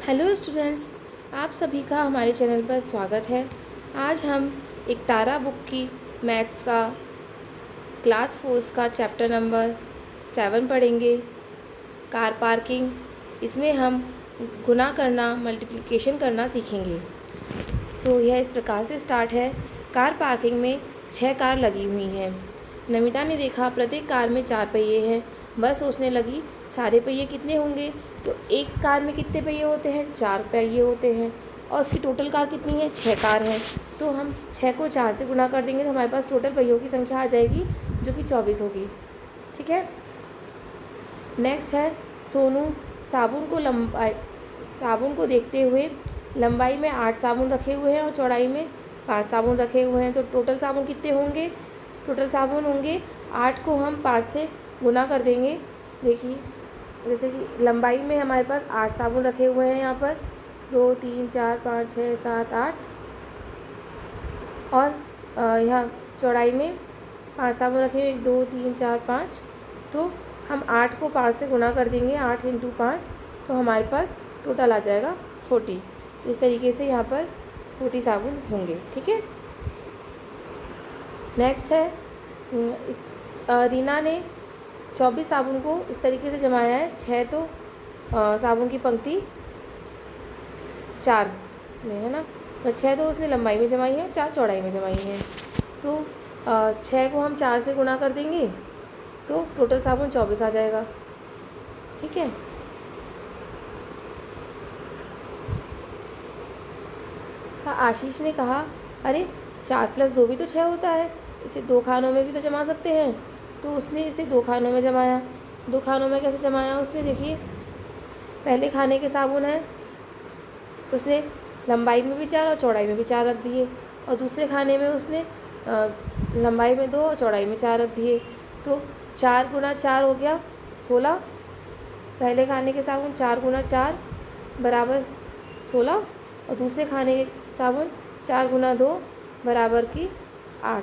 Hello students, आप सभी का हमारे चैनल पर स्वागत है। आज हम एक तारा बुक की मैथ्स का क्लास 4 का चैप्टर नंबर 7 पढ़ेंगे, कार पार्किंग। इसमें हम गुना करना, मल्टीप्लिकेशन करना सीखेंगे। तो यह इस प्रकार से स्टार्ट है। कार पार्किंग में 6 कार लगी हुई हैं। नमिता ने देखा प्रत्येक कार में 4 पहिए हैं। वह सोचने लगी सारे पहिए कितने होंगे। तो एक कार में कितने पहिए होते हैं? 4 पहिए होते हैं। और उसकी टोटल कार कितनी है? 6 कार है। तो हम 6 को 4 से गुना कर देंगे तो हमारे पास टोटल पहियों की संख्या आ जाएगी, जो कि 24 होगी। ठीक है। नेक्स्ट है सोनू साबुन को देखते हुए लंबाई में 8 साबुन रखे हुए हैं और चौड़ाई में 5 साबुन रखे हुए हैं। तो टोटल साबुन कितने होंगे? टोटल साबुन होंगे 8 को हम 5 से गुना कर देंगे। देखिए, जैसे कि लंबाई में हमारे पास 8 साबुन रखे हुए हैं यहाँ पर, 2 3 4 5 6 7 8, और यहाँ चौड़ाई में 5 साबुन रखे हुए, 1 2 3 4 5। तो हम 8 को 5 से गुना कर देंगे, 8 इंटू 5, तो हमारे पास टोटल आ जाएगा 40। तो इस तरीके से यहाँ पर 40 साबुन होंगे। ठीक है। नेक्स्ट है रीना ने 24 साबुन को इस तरीके से जमाया है। 6 तो साबुन की पंक्ति 4 में है ना, तो 6 तो उसने लंबाई में जमाई है और 4 चौड़ाई में जमाई है। तो 6 को हम 4 से गुना कर देंगे तो टोटल साबुन 24 आ जाएगा। ठीक है। आशीष ने कहा, अरे 4 + 2 भी तो 6 होता है, इसे 2 खानों में भी तो जमा सकते हैं। तो उसने इसे 2 खानों में जमाया। 2 खानों में कैसे जमाया उसने? देखिए, पहले खाने के साबुन है, उसने लंबाई में भी 4 और चौड़ाई में भी 4 रख दिए, और दूसरे खाने में उसने लंबाई में 2 और चौड़ाई में 4 रख दिए। तो 4 × 4 हो गया 16। पहले खाने के साबुन 4 × 4 बराबर 16, और दूसरे खाने के साबुन 4 × 2 बराबर की 8।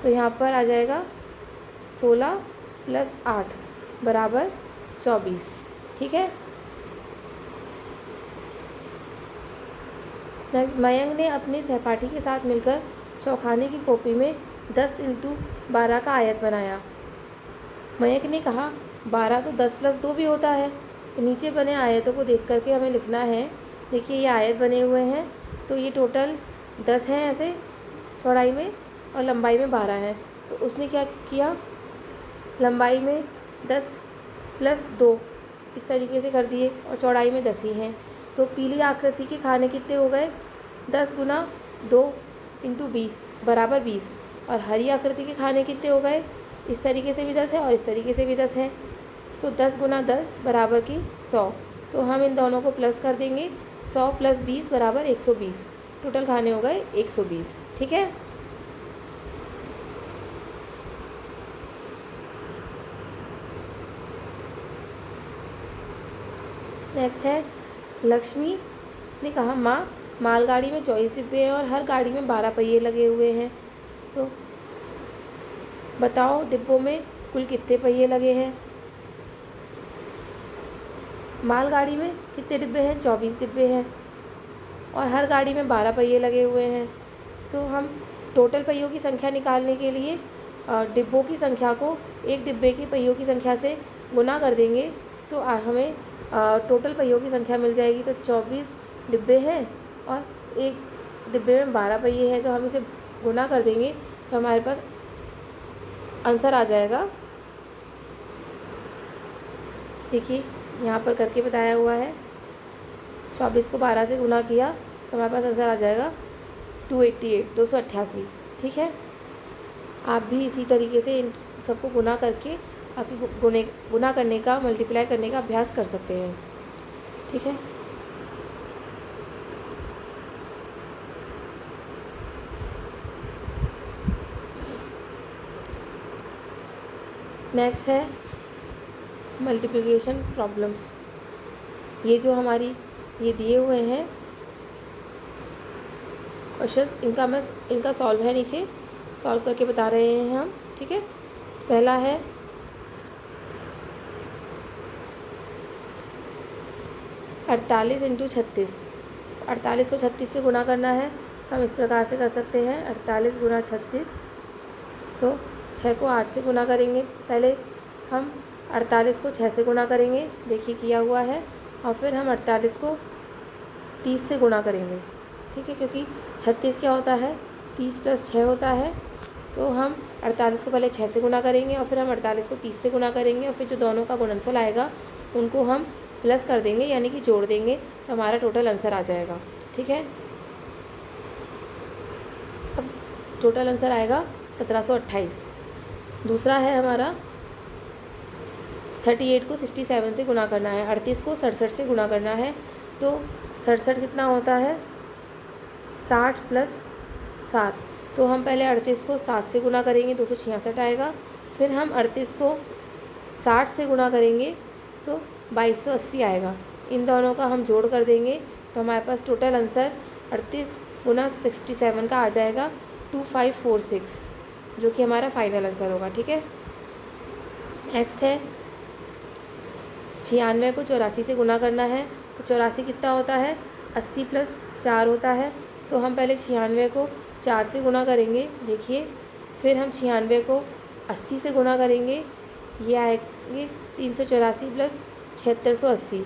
तो यहाँ पर आ जाएगा 16 + 8 बराबर 24। ठीक है। नेक्स्ट, मयंक ने अपने सहपाठी के साथ मिलकर चौखाने की कॉपी में 10 × 12 का आयत बनाया। मयंक ने कहा, 12 तो 10 + 2 भी होता है। तो नीचे बने आयतों को देख करके हमें लिखना है। देखिए, ये आयत बने हुए हैं, तो ये टोटल 10 हैं ऐसे चौड़ाई में, और लंबाई में 12 है। तो उसने क्या किया, लंबाई में 10 + 2 इस तरीके से कर दिए, और चौड़ाई में 10 ही हैं। तो पीली आकृति के खाने कितने हो गए? 10 × 2 × 20 बराबर 20। और हरी आकृति के खाने कितने हो गए? इस तरीके से भी 10 है और इस तरीके से भी 10 है। तो 10 × 10 बराबर की 100। तो हम इन दोनों को प्लस कर देंगे, 100 + 20 बराबर 120। टोटल खाने हो गए 120। ठीक है। नेक्स्ट है, लक्ष्मी ने कहा, माँ, मालगाड़ी में 24 डिब्बे हैं और हर गाड़ी में 12 पहिए लगे हुए हैं। तो बताओ डिब्बों में कुल कितने पहिए लगे हैं? मालगाड़ी में कितने डिब्बे हैं? 24 डिब्बे हैं, और हर गाड़ी में 12 पहिए लगे हुए हैं। तो हम टोटल पहियों की संख्या निकालने के लिए डिब्बों की संख्या को एक डिब्बे के पहियों की संख्या से गुना कर देंगे, तो हमें टोटल पहियों की संख्या मिल जाएगी। तो 24 डिब्बे हैं और एक डिब्बे में 12 पहिए हैं, तो हम इसे गुना कर देंगे तो हमारे पास आंसर आ जाएगा। देखिए, यहाँ पर करके बताया हुआ है। 24 को 12 से गुना किया तो हमारे पास आंसर आ जाएगा 288। ठीक है। आप भी इसी तरीके से इन सबको गुना करके आपकी गुना करने का, मल्टीप्लाई करने का अभ्यास कर सकते हैं। ठीक है। नेक्स्ट है मल्टीप्लिकेशन प्रॉब्लम्स। ये जो हमारी ये दिए हुए हैं क्वेश्चंस, इनका सॉल्व है, नीचे सॉल्व करके बता रहे हैं हम। ठीक है। पहला है, 48 इंटू 36, 48 को 36 से गुना करना है। हम इस प्रकार से कर सकते हैं 48 गुना 36। तो 6 को 8 से गुना करेंगे, पहले हम 48 को 6 से गुना करेंगे, देखिए किया हुआ है, और फिर हम 48 को 30 से गुना करेंगे। ठीक है, क्योंकि 36 क्या होता है, 30 + 6 होता है। तो हम 48 को पहले 6 से गुना करेंगे और फिर हम 48 को 30 से गुना करेंगे, और फिर जो दोनों का गुणनफल आएगा उनको हम प्लस कर देंगे, यानी कि जोड़ देंगे, तो हमारा टोटल आंसर आ जाएगा। ठीक है, अब टोटल आंसर आएगा 1728। दूसरा है हमारा 38 को 67 से गुना करना है, 38 को 67 से गुना करना है। तो 67 कितना होता है, 60 + 7। तो हम पहले 38 को 7 से गुना करेंगे, 266 आएगा। फिर हम 38 को 60 से गुना करेंगे तो 2280 आएगा। इन दोनों का हम जोड़ कर देंगे तो हमारे पास टोटल आंसर 38 गुना 67 का आ जाएगा 2546, जो कि हमारा फाइनल आंसर होगा। ठीक है, नेक्स्ट है 96 को 84 से गुना करना है। तो 84 कितना होता है, 80 + 4 होता है। तो हम पहले 96 को 4 से गुना करेंगे, देखिए, फिर हम 96 को 80 से गुना करेंगे, ये आएंगे 384 + 7680।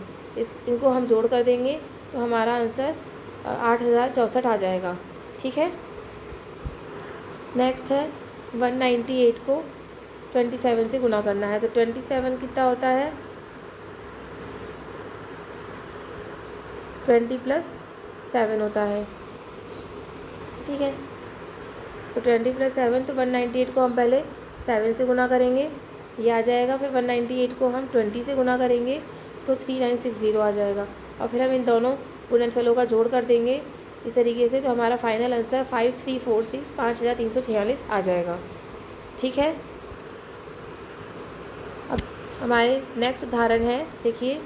इनको हम जोड़ कर देंगे तो हमारा आंसर 8064 आ जाएगा। ठीक है, नेक्स्ट है 198 को 27 से गुना करना है। तो 27 कितना होता है, 20 + 7 होता है। ठीक है, तो 20 + 7, तो 198 को हम पहले 7 से गुना करेंगे, ये आ जाएगा। फिर 198 को हम 20 से गुना करेंगे तो 3960 आ जाएगा, और फिर हम इन दोनों गुणनफलों का जोड़ कर देंगे इस तरीके से, तो हमारा फाइनल आंसर 5346 5346 आ जाएगा। ठीक है, अब हमारे नेक्स्ट उदाहरण है, देखिए,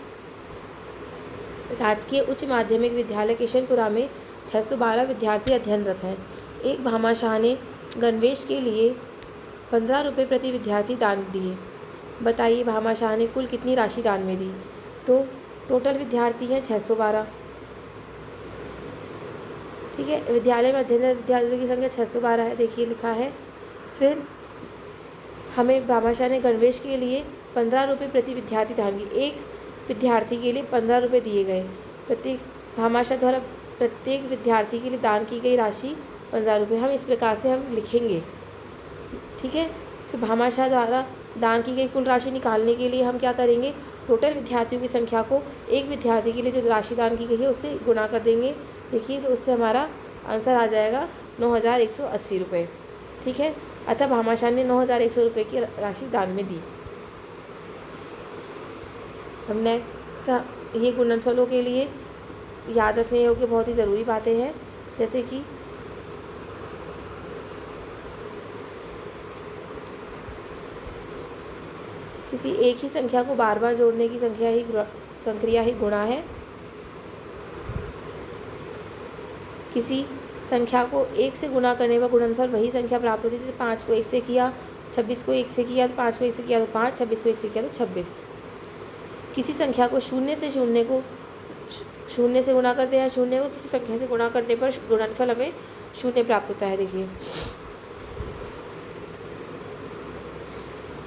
राजकीय उच्च माध्यमिक विद्यालय किशनपुरा में 612 विद्यार्थी अध्ययनरत हैं। एक भामाशाह ने गणवेश के लिए 15 रुपये प्रति विद्यार्थी दान दिए। बताइए भामाशाह ने कुल कितनी राशि दान में दी। तो टोटल विद्यार्थी हैं 612। ठीक है, विद्यालय में अध्ययनरत विद्यार्थियों की संख्या 612 है, देखिए लिखा है। फिर हमें भामाशाह ने गणवेश के लिए 15 रुपये प्रति विद्यार्थी दान की, एक विद्यार्थी के लिए 15 रुपये दिए गए। प्रत्येक भामाशाह द्वारा प्रत्येक विद्यार्थी के लिए दान की गई राशि 15 रुपये, हम इस प्रकार से हम लिखेंगे। ठीक है, फिर भामाशाह द्वारा दान की गई कुल राशि निकालने के लिए हम क्या करेंगे, टोटल विद्यार्थियों की संख्या को एक विद्यार्थी के लिए जो राशि दान की गई है उससे गुना कर देंगे। देखिए, तो उससे हमारा आंसर आ जाएगा 9180 रुपये। ठीक है, अतः भामाशाह ने 9100 रुपये की राशि दान में दी। अब नेक्स्ट ये गुणनफलों के लिए याद रखने योग्य बहुत ही ज़रूरी बातें हैं, जैसे कि किसी एक ही संख्या को बार बार जोड़ने की संक्रिया ही गुणा है। किसी संख्या को 1 से गुना करने पर गुणनफल वही संख्या प्राप्त होती है। जैसे 5 को 1 से किया, 26 को 1 से किया तो 5 को 1 से किया तो 5, 26 को 1 से किया तो 26। किसी संख्या को शून्य से गुना करते हैं, शून्य को किसी संख्या से गुणा करने पर गुणनफल हमें 0 प्राप्त होता है। देखिए,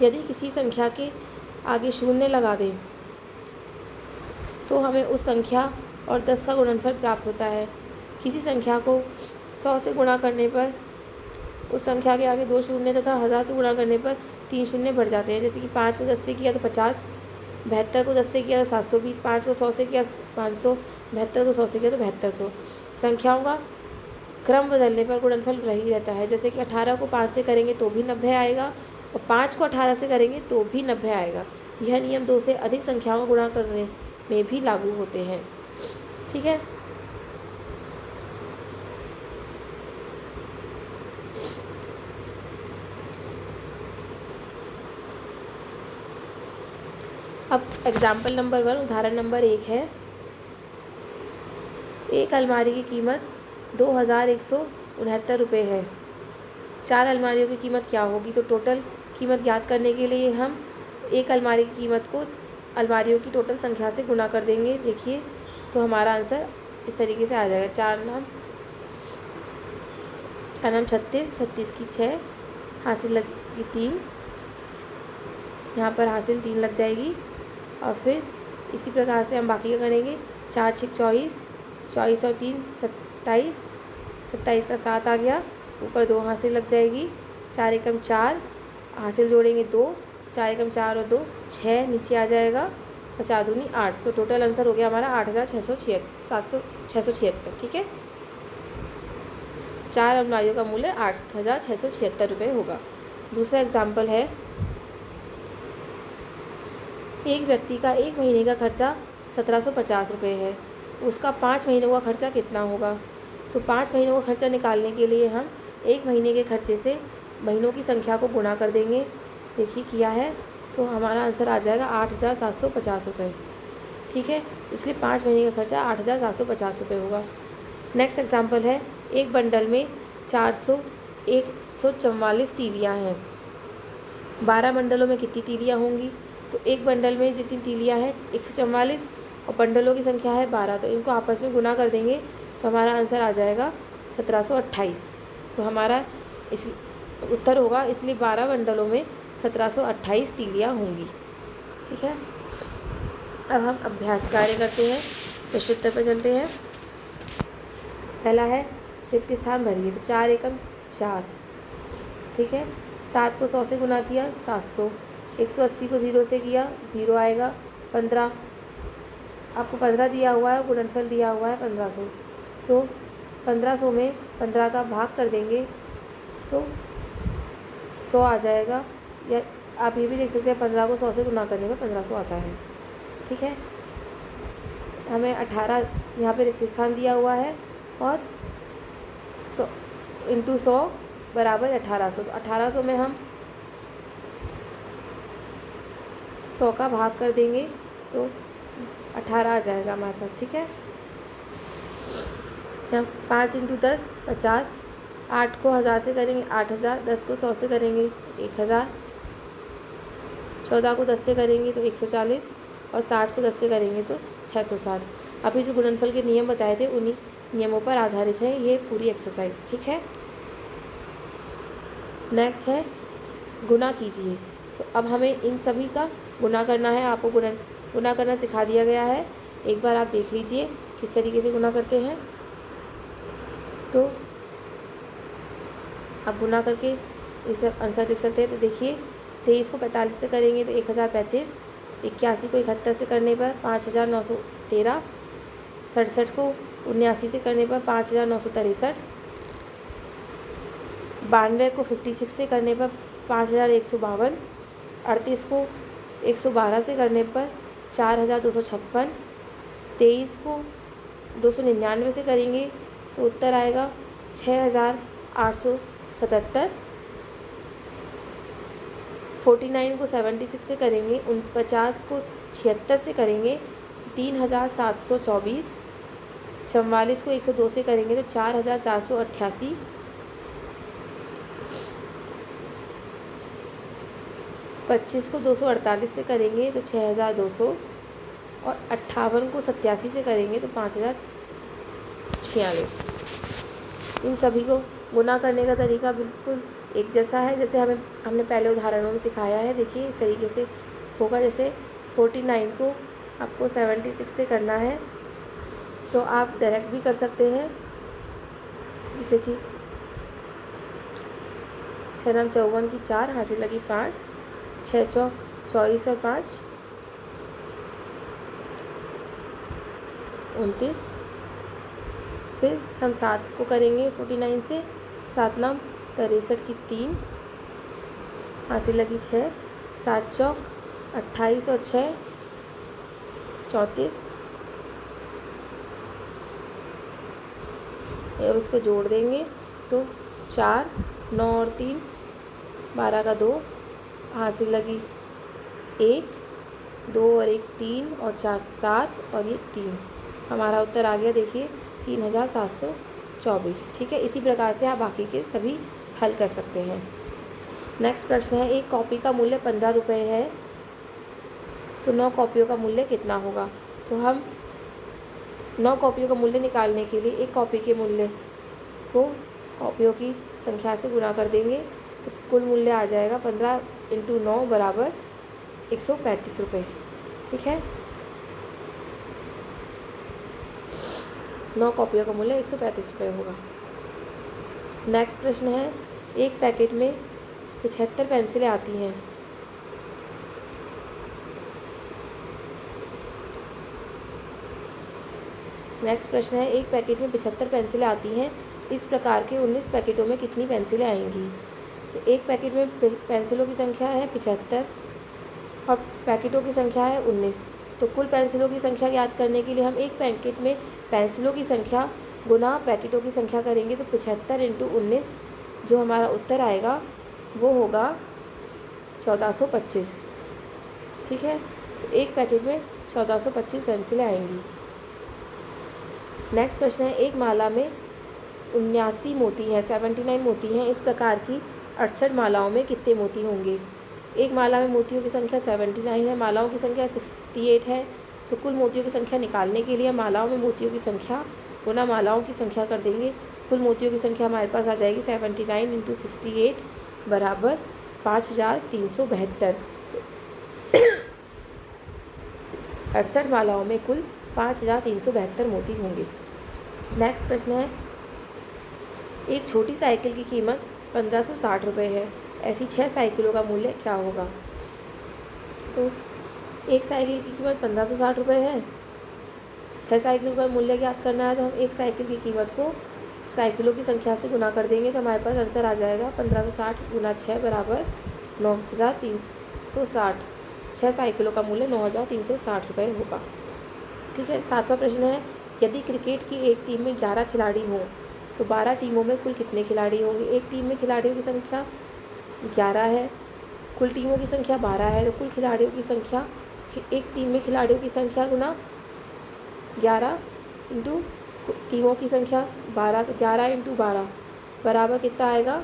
यदि किसी संख्या के आगे 0 लगा दें तो हमें उस संख्या और 10 का गुणनफल प्राप्त होता है। किसी संख्या को 100 से गुणा करने पर उस संख्या के आगे 2 शून्य तथा 1000 से गुणा करने पर 3 शून्य बढ़ जाते हैं। जैसे कि 5 को 10 से किया तो 50, 72 को 10 से किया तो 720, 5 को 100 से किया 500, 72 को 100 से किया तो 7200। संख्याओं का क्रम बदलने पर गुणनफल वही रहता है। जैसे कि 18 को 5 से करेंगे तो भी 90 आएगा, और 5 को 18 से करेंगे तो भी 90 आएगा। यह नियम 2 से अधिक संख्याओं को गुणा करने में भी लागू होते हैं। ठीक है, अब एग्जाम्पल नंबर 1, उदाहरण नंबर 1 है। एक अलमारी की कीमत 2169 रुपये है। 4 अलमारियों की कीमत क्या होगी। तो टोटल कीमत ज्ञात करने के लिए हम एक अलमारी की कीमत को अलमारियों की टोटल संख्या से गुना कर देंगे। देखिए, तो हमारा आंसर इस तरीके से आ जाएगा। 4 नाम 36, 36 की 6, हासिल लगी 3, यहाँ पर हासिल 3 लग जाएगी। और फिर इसी प्रकार से हम बाकी का करेंगे। 4 6 24, 24 और 3 27, 27 का 7 आ गया, ऊपर 2 हासिल लग जाएगी। 4 एकम 4, हासिल जोड़ेंगे 2, 4 एकम 4 और 2 6, नीचे आ जाएगा, और 4 दूनी 8। तो टोटल आंसर हो गया हमारा 8,676। ठीक है, 4 अलमारियों का मूल्य 8,676 रुपये होगा। दूसरा एग्जाम्पल है, एक व्यक्ति का 1 महीने का खर्चा 1750 रुपये है, उसका 5 महीनों का खर्चा कितना होगा। तो 5 महीनों का खर्चा निकालने के लिए हम 1 महीने के खर्चे से महीनों की संख्या को गुणा कर देंगे। देखिए किया है, तो हमारा आंसर आ जाएगा 8,750 रुपये। ठीक है, इसलिए 5 महीने का खर्चा 8,750 रुपये होगा। नेक्स्ट एग्जाम्पल है, एक बंडल में 144 तीलियाँ हैं। 12 बंडलों में कितनी तीलियाँ होंगी। तो एक बंडल में जितनी तीलियाँ हैं 144, और बंडलों की संख्या है 12, तो इनको आपस में गुना कर देंगे तो हमारा आंसर आ जाएगा 1728। तो हमारा इस उत्तर होगा, इसलिए 12 बंडलों में 1728 तीलियाँ होंगी। ठीक है, अब हम अभ्यास कार्य करते हैं, प्रश्नोत्तर पर चलते हैं। पहला है, रिक्त स्थान भरिए। तो 4 एकम 4। ठीक है, 7 को 100 से गुना किया 700, 180 को 0 से किया 0 आएगा, 15 आपको 15 दिया हुआ है, गुणनफल दिया हुआ है 1500। तो 1500 में 15 का भाग कर देंगे तो 100 आ जाएगा, या आप ये भी देख सकते हैं 15 को 100 से गुना करने में 1500 आता है। ठीक है, हमें 18 यहाँ पे रिक्त स्थान दिया हुआ है, और 100 × 100 बराबर 1800। तो 1800 में हम 100 का भाग कर देंगे तो 18 आ जाएगा हमारे पास। ठीक है, 5 × 10 50, 8 को 1000 से करेंगे 8000, 10 को 100 से करेंगे 1000, 14 को 10 से करेंगे तो 140, और 60 को 10 से करेंगे तो 660। अभी जो गुणनफल के नियम बताए थे उन्हीं नियमों पर आधारित है ये पूरी एक्सरसाइज। ठीक है, नेक्स्ट है, गुना कीजिए। तो अब हमें इन सभी का गुना करना है। आपको गुना करना सिखा दिया गया है, एक बार आप देख लीजिए किस तरीके से गुना करते हैं। तो आप गुना करके इस आंसर लिख सकते हैं। तो देखिए, 23 को 45 से करेंगे तो 1035, 81 को 71 से करने पर 5913, 67 को 79 से करने पर 5963, 92 को 56 से करने पर 5152, 38 को 112 से करने पर 4256, 23 को 299 से करेंगे तो उत्तर आएगा 6877, 49 को 76 से करेंगे, 49 को 76 से करेंगे तो 3724, 44 को 102 से करेंगे तो 4488, 25 को 248 से करेंगे तो 6200, और 58 को 87 से करेंगे तो 5046। इन सभी को गुना करने का तरीका बिल्कुल एक जैसा है जैसे हमने पहले उदाहरणों में सिखाया है। देखिए इस तरीके से होगा। जैसे 49 को आपको 76 से करना है तो आप डायरेक्ट भी कर सकते हैं, जैसे कि 6 नाम 54 की 4, हासिल लगी 5, 6 चौक 24 और 5 29। फिर हम 7 को करेंगे 49 से, 7 नाम 63 की 3, हासिल लगी 6, 7 चौक 28 और 6 34। अब इसको जोड़ देंगे तो 4 9 और 3 12 का 2, हासिल लगी 1 2 और 1 3 और 4 7 और ये 3। हमारा उत्तर आ गया देखिए 3724। ठीक है, इसी प्रकार से आप बाकी के सभी हल कर सकते हैं। नेक्स्ट प्रश्न है, एक कॉपी का मूल्य 15 रुपये है तो 9 कॉपियों का मूल्य कितना होगा। तो हम 9 कॉपियों का मूल्य निकालने के लिए एक कॉपी के मूल्य को कॉपियों की संख्या से गुणा कर देंगे तो कुल मूल्य आ जाएगा 15 × 9 बराबर 135 रुपये। ठीक है, 9 कॉपियों का मूल्य 135 रुपये होगा। नेक्स्ट प्रश्न है, एक पैकेट में 75 पेंसिलें आती हैं। नेक्स्ट प्रश्न है, एक पैकेट में 75 पेंसिलें आती हैं, इस प्रकार के 19 पैकेटों में कितनी पेंसिलें आएंगी? तो एक पैकेट में पेंसिलों की संख्या है 75 और पैकेटों की संख्या है 19। तो कुल पेंसिलों की संख्या ज्ञात करने के लिए हम एक पैकेट में पेंसिलों की संख्या गुना पैकेटों की संख्या करेंगे तो 75 × 19 जो हमारा उत्तर आएगा वो होगा 1425। ठीक है, तो एक पैकेट में 1425 पेंसिलें आएंगी। नेक्स्ट प्रश्न है, एक माला में 79 मोती हैं, 79 मोती हैं, इस प्रकार की 68 मालाओं में कितने मोती होंगे? एक माला में मोतियों की संख्या 79 है, मालाओं की संख्या 68 है, तो कुल मोतियों की संख्या निकालने के लिए मालाओं में मोतियों की संख्या गुना मालाओं की संख्या कर देंगे। कुल मोतियों की संख्या हमारे पास आ जाएगी 79 × 68 बराबर 5372। 68 मालाओं में कुल 5372 मोती होंगे। नेक्स्ट प्रश्न है, एक छोटी साइकिल की कीमत 1560 रुपये है, ऐसी 6 साइकिलों का मूल्य क्या होगा? तो एक साइकिल की कीमत 1560 रुपये है, 6 साइकिलों का मूल्य ज्ञात करना है तो हम एक साइकिल की कीमत को साइकिलों की संख्या से गुना कर देंगे तो हमारे पास आंसर आ जाएगा 1560 × 6 बराबर 9360। 6 साइकिलों का मूल्य 9360 रुपये होगा। ठीक है, 7वां प्रश्न है, यदि क्रिकेट की एक टीम में 11 खिलाड़ी हों तो 12 टीमों में कुल कितने खिलाड़ी होंगे? एक टीम में खिलाड़ियों की संख्या 11 है, कुल टीमों की संख्या 12 है, तो कुल खिलाड़ियों की संख्या एक टीम में खिलाड़ियों की संख्या गुना 11 × टीमों की संख्या 12, तो 11 × 12 बराबर कितना आएगा?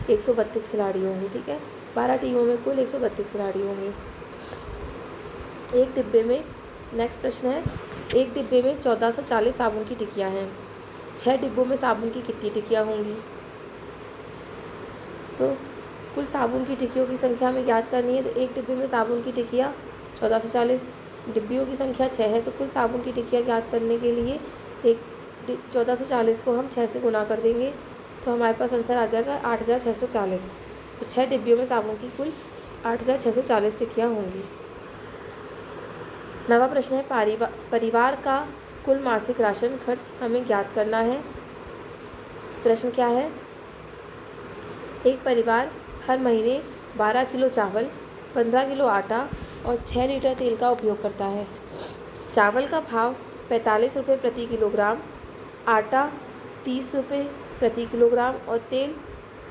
132 खिलाड़ी होंगे। ठीक है, 12 टीमों में कुल 132 खिलाड़ी होंगे। एक डिब्बे में, नेक्स्ट प्रश्न है, एक डिब्बे में 1440 साबुन की टिक्कियाँ हैं, 6 डिब्बों में साबुन की कितनी टिक्कियाँ होंगी? तो कुल साबुन की टिक्कियों की संख्या हमें ज्ञात करनी है, तो एक डिब्बे में साबुन की टिक्कियाँ 1440, डिब्बियों की संख्या 6 है, तो कुल साबुन की टिक्कियाँ ज्ञात करने के लिए 1440 को हम 6 से गुना कर देंगे तो हमारे पास आंसर आ जाएगा 8640। तो 6 डिब्बियों में साबुन की कुल 8640 टिक्कियाँ होंगी। 9वां प्रश्न है, परिवार का कुल मासिक राशन खर्च हमें ज्ञात करना है। प्रश्न क्या है, एक परिवार हर महीने 12 किलो चावल, 15 किलो आटा और 6 लीटर तेल का उपयोग करता है। चावल का भाव 45 रुपये प्रति किलोग्राम, आटा 30 रुपये प्रति किलोग्राम और तेल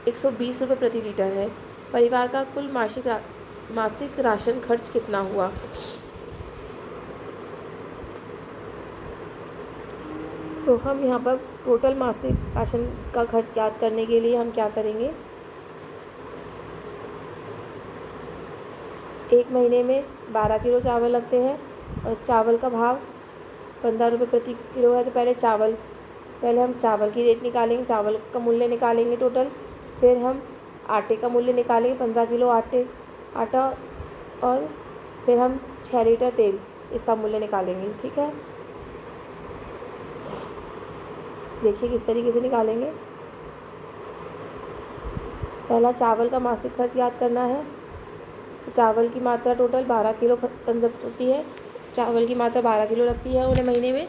120 रुपये प्रति लीटर है। परिवार का कुल मासिक राशन खर्च कितना हुआ? तो हम यहाँ पर टोटल मासिक राशन का खर्च ज्ञात करने के लिए हम क्या करेंगे, एक महीने में 12 किलो चावल लगते हैं और चावल का भाव 15 रुपये प्रति किलो है, तो पहले हम चावल की रेट निकालेंगे, चावल का मूल्य निकालेंगे टोटल, फिर हम आटे का मूल्य निकालेंगे 15 किलो आटा और फिर हम 6 लीटर तेल, इसका मूल्य निकालेंगे। ठीक है, देखिए किस तरीके से निकालेंगे। पहला चावल का मासिक खर्च याद करना है, तो चावल की मात्रा टोटल 12 किलो कंजप्ट होती है, चावल की मात्रा 12 किलो लगती है उन्हें महीने में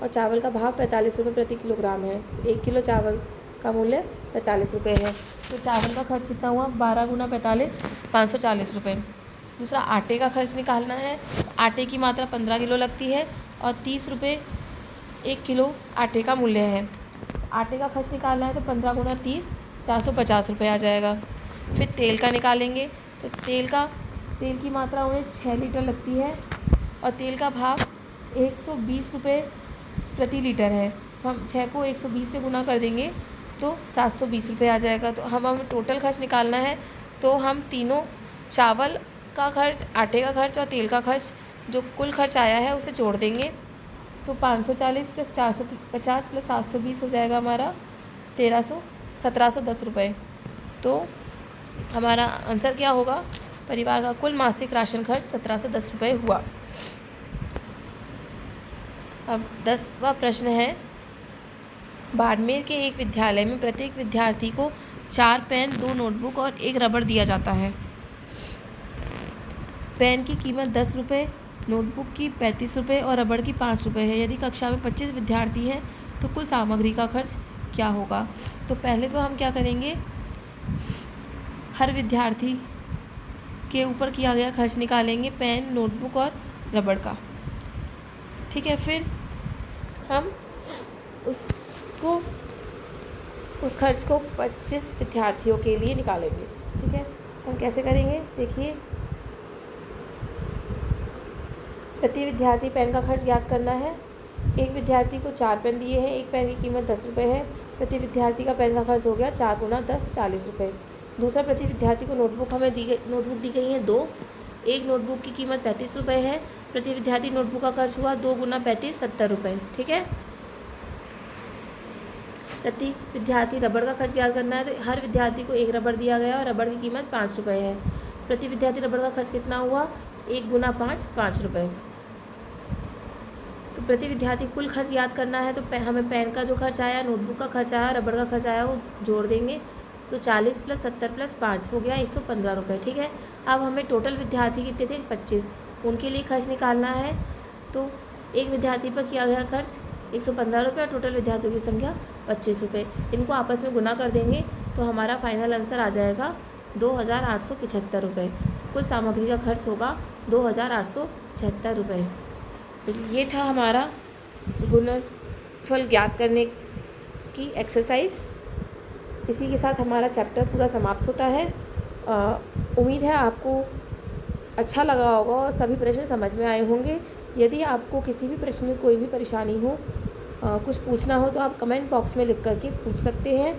और चावल का भाव 45 रुपये प्रति किलोग्राम है। 1 किलो चावल का मूल्य 45 रुपये है, तो चावल का खर्च कितना हुआ? 12 × 45 540 रुपये। दूसरा आटे का खर्च निकालना है, आटे की मात्रा 15 किलो लगती है और 30 रुपये 1 किलो आटे का मूल्य है। आटे का खर्च निकालना है तो 15 × 30 450 रुपये आ जाएगा। फिर तेल का निकालेंगे, तो तेल की मात्रा उन्हें 6 लीटर लगती है और तेल का भाव 120 रुपये प्रति लीटर है, तो हम 6 को 120 से गुना कर देंगे तो 720 रुपये आ जाएगा। तो हमें टोटल खर्च निकालना है, तो हम तीनों चावल का खर्च, आटे का खर्च और तेल का खर्च जो कुल खर्च आया है उसे जोड़ देंगे। तो 540 प्लस 450 प्लस 720 हो जाएगा हमारा 1710 रुपये। तो हमारा आंसर क्या होगा? परिवार का कुल मासिक राशन खर्च 1710 रुपये हुआ। अब 10वां प्रश्न है, बाड़मेर के एक विद्यालय में प्रत्येक विद्यार्थी को 4 पेन, 2 नोटबुक और 1 रबड़ दिया जाता है। पेन की कीमत 10 रुपये, नोटबुक की 35 रुपये और रबड़ की 5 रुपये है। यदि कक्षा में 25 विद्यार्थी हैं तो कुल सामग्री का खर्च क्या होगा? तो पहले तो हम क्या करेंगे, हर विद्यार्थी के ऊपर किया गया खर्च निकालेंगे, पेन, नोटबुक और रबड़ का। ठीक है, फिर हम उस खर्च को 25 विद्यार्थियों के लिए निकालेंगे। ठीक है, हम कैसे करेंगे देखिए। प्रति विद्यार्थी पेन का खर्च ज्ञात करना है। एक विद्यार्थी को 4 पेन दिए हैं, एक पेन की कीमत 10 रुपये है। प्रति विद्यार्थी का पेन का खर्च हो गया 4 गुना 10 40 रुपये। दूसरा, प्रति विद्यार्थी को नोटबुक दी गई है 2। एक नोटबुक की कीमत 35 रुपये है। प्रति विद्यार्थी नोटबुक का खर्च हुआ 2 गुना 35 70 रुपये। ठीक है, प्रति विद्यार्थी रबड़ का खर्च ज्ञात करना है। तो हर विद्यार्थी को 1 रबड़ दिया गया और रबड़ की कीमत 5 रुपये है। प्रति विद्यार्थी रबड़ का खर्च कितना हुआ? 1 गुना 5 5 रुपये। तो प्रति विद्यार्थी कुल खर्च याद करना है। तो हमें पेन का जो खर्च आया, नोटबुक का खर्च आया, रबड़ का खर्च आया, वो जोड़ देंगे। तो 40 प्लस 70 प्लस 5 हो गया 115 रुपये। ठीक है, अब हमें टोटल विद्यार्थी कितने थे? 25, उनके लिए खर्च निकालना है। तो एक विद्यार्थी पर किया गया खर्च 115 रुपये और टोटल विद्यार्थियों की संख्या 25 रुपये। इनको आपस में गुना कर देंगे तो हमारा फाइनल आंसर आ जाएगा 2875 रुपये। कुल सामग्री का खर्च होगा 2875 रुपये। तो ये था हमारा गुणनफल ज्ञात करने की एक्सरसाइज। इसी के साथ हमारा चैप्टर पूरा समाप्त होता है। उम्मीद है आपको अच्छा लगा होगा और सभी प्रश्न समझ में आए होंगे। यदि आपको किसी भी प्रश्न में कोई भी परेशानी हो, कुछ पूछना हो, तो आप कमेंट बॉक्स में लिख करके पूछ सकते हैं।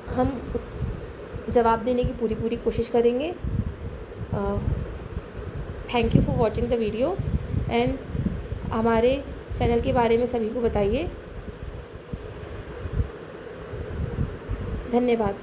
हम जवाब देने की पूरी कोशिश करेंगे। Thank you for watching the video and हमारे चैनल के बारे में सभी को बताइए। धन्यवाद।